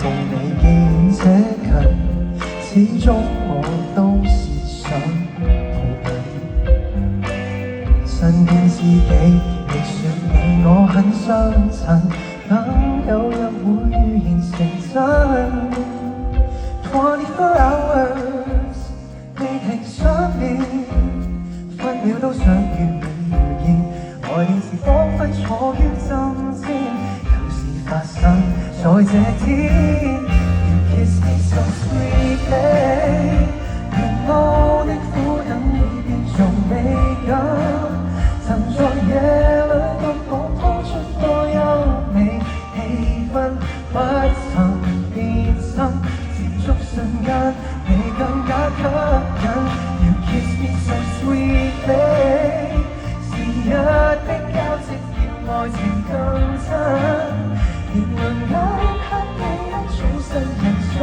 共你見這近，始終我都是想逃避。身邊知己亦說你我很相襯，等有日會現成真。24 hours 未停想念，分秒都想與你遇見，愛你時彷彿坐於針尖，有事發生在這天。You kiss me so sweetly， 願我的苦等你變做美感，曾在夜裏跟我鋪出多優美氣氛，不曾變心。瞬間你更加吸引 ，You kiss me so sweetly， 時日的交織讓愛情更真。言論那刻你一早新人相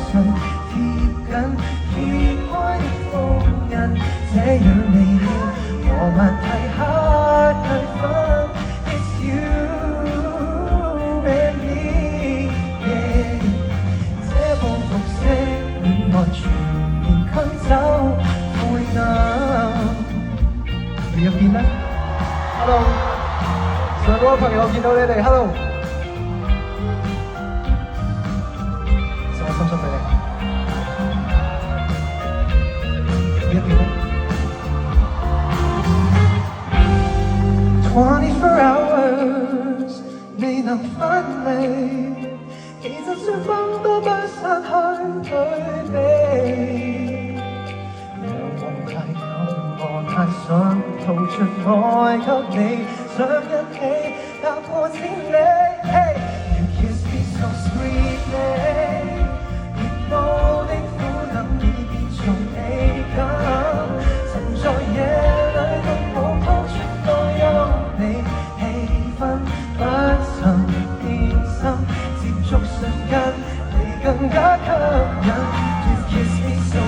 信，貼緊揭開的封印，這樣你要何問題黑對分 ，It's you and me，yeah， 這報復式戀愛全面驅走灰暗。你入邊呢 ？Hello， 上嗰位朋友見到你哋 ，Hello。送俾你。你入邊呢？24 hours 未能分離，其實說分都不失去對比。讓夢太久，我太想逃出愛給你，想一起踏過千里。You kiss me so sweetly， 我的苦等你變做美感，曾在夜裏跟我鋪出多優美氣氛，不曾變心，接觸瞬間你更加吸引。You kiss me so